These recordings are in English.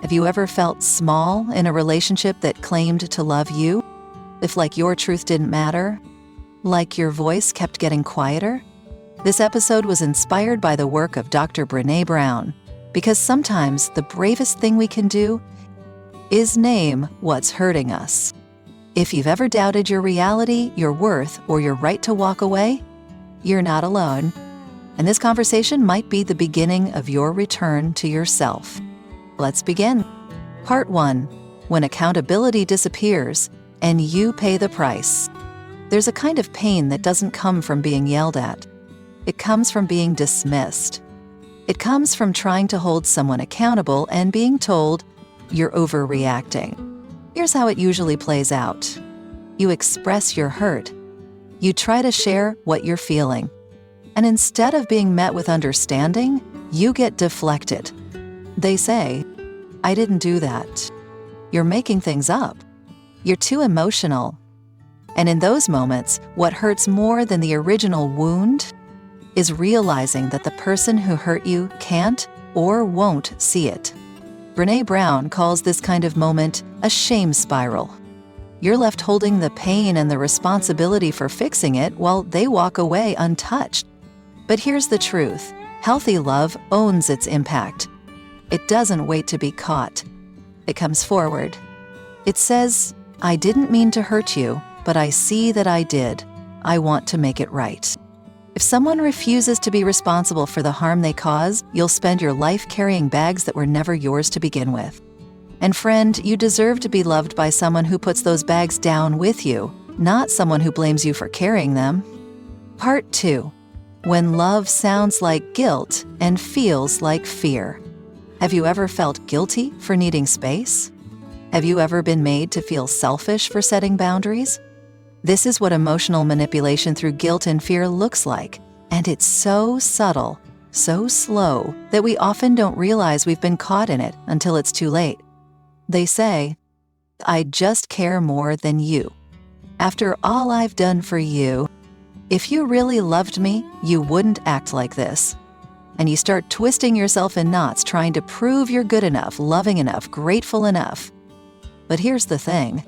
Have you ever felt small in a relationship that claimed to love you? If like your truth didn't matter? Like your voice kept getting quieter? This episode was inspired by the work of Dr. Brené Brown, because sometimes the bravest thing we can do is name what's hurting us. If you've ever doubted your reality, your worth, or your right to walk away, you're not alone. And this conversation might be the beginning of your return to yourself. Let's begin. Part 1. When accountability disappears and you pay the price. There's a kind of pain that doesn't come from being yelled at. It comes from being dismissed. It comes from trying to hold someone accountable and being told, you're overreacting. Here's how it usually plays out. You express your hurt. You try to share what you're feeling. And instead of being met with understanding, you get deflected. They say, I didn't do that. You're making things up. You're too emotional. And in those moments, what hurts more than the original wound is realizing that the person who hurt you can't or won't see it. Brené Brown calls this kind of moment a shame spiral. You're left holding the pain and the responsibility for fixing it while they walk away untouched. But here's the truth. Healthy love owns its impact. It doesn't wait to be caught. It comes forward. It says, I didn't mean to hurt you, but I see that I did. I want to make it right. If someone refuses to be responsible for the harm they cause, you'll spend your life carrying bags that were never yours to begin with. And friend, you deserve to be loved by someone who puts those bags down with you, not someone who blames you for carrying them. Part 2. When love sounds like guilt and feels like fear. Have you ever felt guilty for needing space? Have you ever been made to feel selfish for setting boundaries? This is what emotional manipulation through guilt and fear looks like, and it's so subtle, so slow, that we often don't realize we've been caught in it until it's too late. They say, I just care more than you. After all I've done for you, if you really loved me, you wouldn't act like this. And you start twisting yourself in knots trying to prove you're good enough, loving enough, grateful enough. But here's the thing.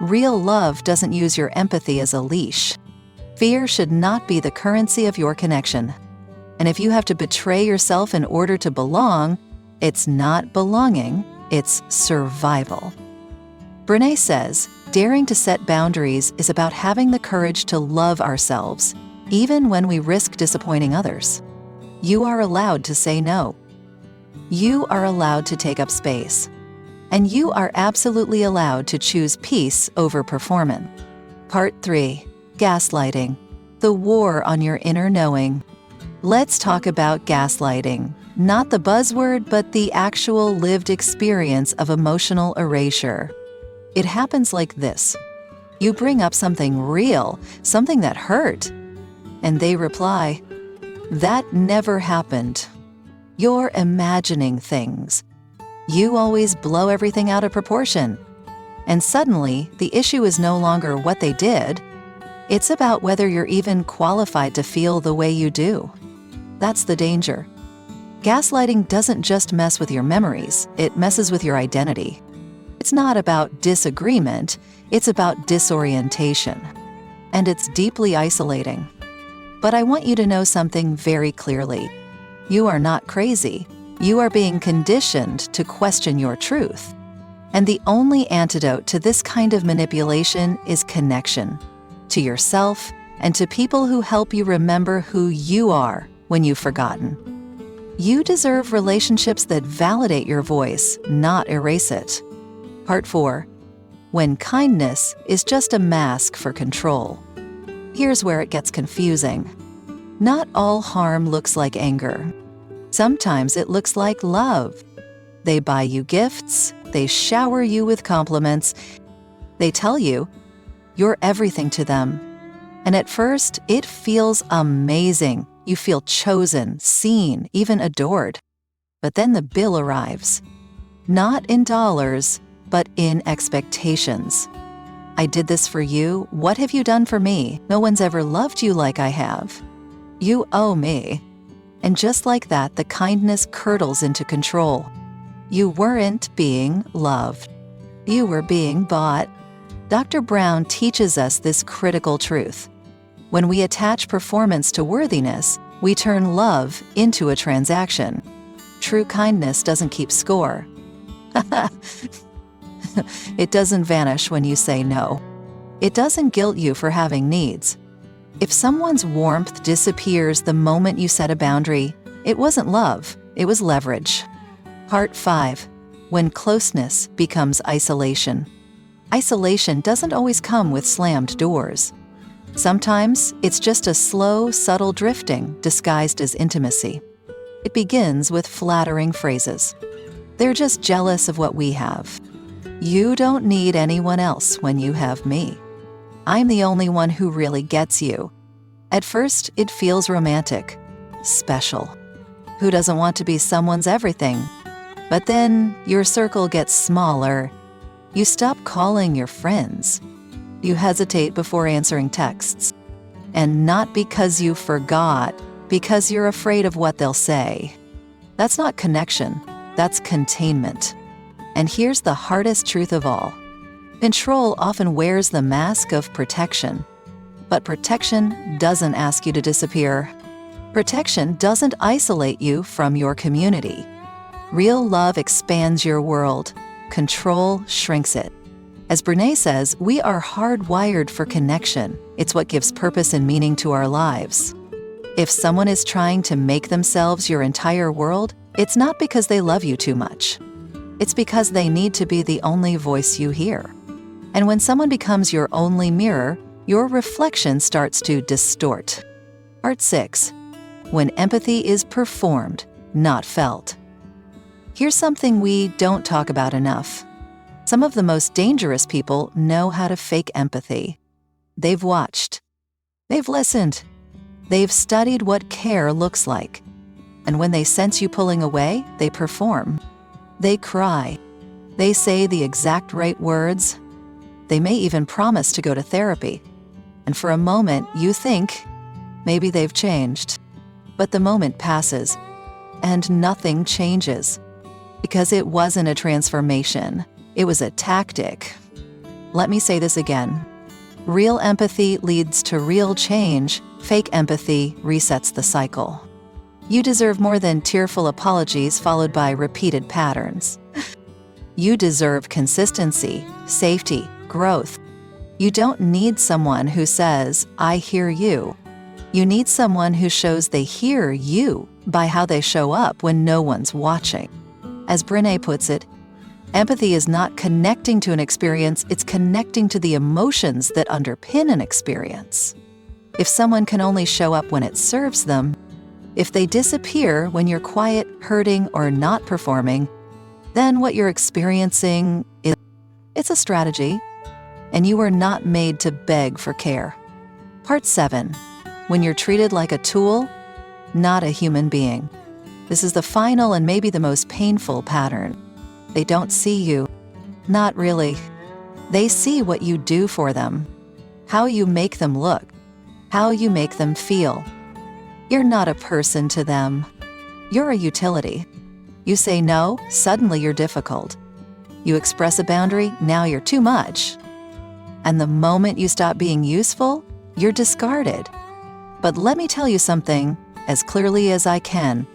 Real love doesn't use your empathy as a leash. Fear should not be the currency of your connection. And if you have to betray yourself in order to belong, it's not belonging, it's survival. Brené says, daring to set boundaries is about having the courage to love ourselves, even when we risk disappointing others. You are allowed to say no. You are allowed to take up space. And you are absolutely allowed to choose peace over performance. Part 3. Gaslighting. The war on your inner knowing. Let's talk about gaslighting. Not the buzzword, but the actual lived experience of emotional erasure. It happens like this. You bring up something real, something that hurt, and they reply, that never happened. You're imagining things. You always blow everything out of proportion. And suddenly, the issue is no longer what they did. It's about whether you're even qualified to feel the way you do. That's the danger. Gaslighting doesn't just mess with your memories, it messes with your identity. It's not about disagreement, it's about disorientation. And it's deeply isolating. But I want you to know something very clearly. You are not crazy. You are being conditioned to question your truth. And the only antidote to this kind of manipulation is connection. To yourself and to people who help you remember who you are when you've forgotten. You deserve relationships that validate your voice, not erase it. Part 4. When kindness is just a mask for control. Here's where it gets confusing. Not all harm looks like anger. Sometimes it looks like love. They buy you gifts, they shower you with compliments, they tell you you're everything to them. And at first, it feels amazing. You feel chosen, seen, even adored. But then the bill arrives. Not in dollars, but in expectations. I did this for you. What have you done for me? No one's ever loved you like I have. You owe me. And just like that, the kindness curdles into control. You weren't being loved. You were being bought. Dr. Brown teaches us this critical truth. When we attach performance to worthiness, we turn love into a transaction. True kindness doesn't keep score. It doesn't vanish when you say no. It doesn't guilt you for having needs. If someone's warmth disappears the moment you set a boundary, it wasn't love, it was leverage. Part 5. When closeness becomes isolation. Isolation doesn't always come with slammed doors. Sometimes it's just a slow, subtle drifting disguised as intimacy. It begins with flattering phrases. They're just jealous of what we have. You don't need anyone else when you have me. I'm the only one who really gets you. At first, it feels romantic, special. Who doesn't want to be someone's everything? But then your circle gets smaller. You stop calling your friends. You hesitate before answering texts. And not because you forgot, because you're afraid of what they'll say. That's not connection, that's containment. And here's the hardest truth of all. Control often wears the mask of protection. But protection doesn't ask you to disappear. Protection doesn't isolate you from your community. Real love expands your world. Control shrinks it. As Brené says, we are hardwired for connection. It's what gives purpose and meaning to our lives. If someone is trying to make themselves your entire world, it's not because they love you too much. It's because they need to be the only voice you hear. And when someone becomes your only mirror, your reflection starts to distort. Part 6. When empathy is performed, not felt. Here's something we don't talk about enough. Some of the most dangerous people know how to fake empathy. They've watched. They've listened. They've studied what care looks like. And when they sense you pulling away, they perform. They cry. They say the exact right words. They may even promise to go to therapy. And for a moment, you think maybe they've changed. But the moment passes, and nothing changes. Because it wasn't a transformation. It was a tactic. Let me say this again. Real empathy leads to real change. Fake empathy resets the cycle. You deserve more than tearful apologies followed by repeated patterns. You deserve consistency, safety, growth. You don't need someone who says, "I hear you." You need someone who shows they hear you by how they show up when no one's watching. As Brené puts it, empathy is not connecting to an experience, it's connecting to the emotions that underpin an experience. If someone can only show up when it serves them, if they disappear when you're quiet, hurting, or not performing, then what you're experiencing it's a strategy, and you are not made to beg for care. Part 7. When you're treated like a tool, not a human being. This is the final and maybe the most painful pattern. They don't see you. Not really. They see what you do for them, how you make them look, how you make them feel. You're not a person to them. You're a utility. You say no, suddenly you're difficult. You express a boundary, now you're too much. And the moment you stop being useful, you're discarded. But let me tell you something, as clearly as I can.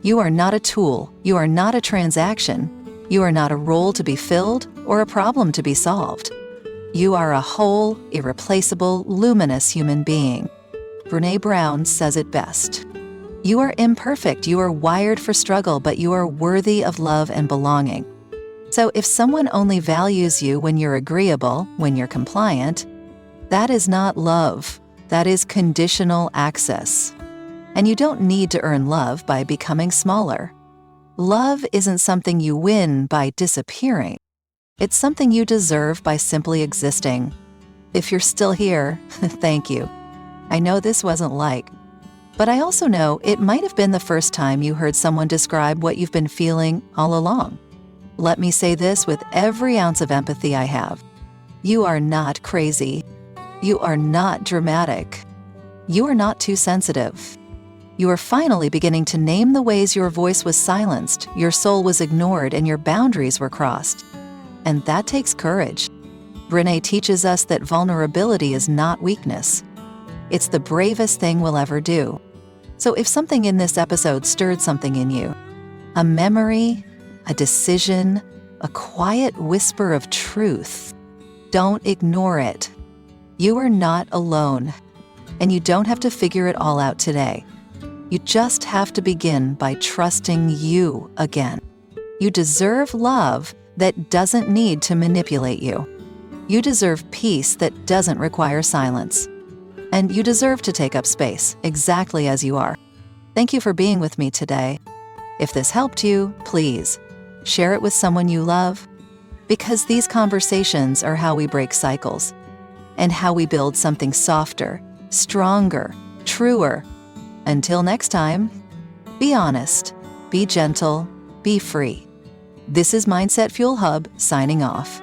You are not a tool, you are not a transaction, you are not a role to be filled or a problem to be solved. You are a whole, irreplaceable, luminous human being. Brené Brown says it best. You are imperfect, you are wired for struggle, but you are worthy of love and belonging. So if someone only values you when you're agreeable, when you're compliant, that is not love. That is conditional access. And you don't need to earn love by becoming smaller. Love isn't something you win by disappearing. It's something you deserve by simply existing. If you're still here, thank you. I know this wasn't like, but I also know it might have been the first time you heard someone describe what you've been feeling all along. Let me say this with every ounce of empathy I have. You are not crazy. You are not dramatic. You are not too sensitive. You are finally beginning to name the ways your voice was silenced, your soul was ignored, and your boundaries were crossed. And that takes courage. Brené teaches us that vulnerability is not weakness. It's the bravest thing we'll ever do. So if something in this episode stirred something in you, a memory, a decision, a quiet whisper of truth, don't ignore it. You are not alone, and you don't have to figure it all out today. You just have to begin by trusting you again. You deserve love that doesn't need to manipulate you. You deserve peace that doesn't require silence. And you deserve to take up space exactly as you are. Thank you for being with me today. If this helped you, please share it with someone you love, because these conversations are how we break cycles and how we build something softer, stronger, truer. Until next time, be honest, be gentle, be free. This is Mindset Fuel Hub signing off.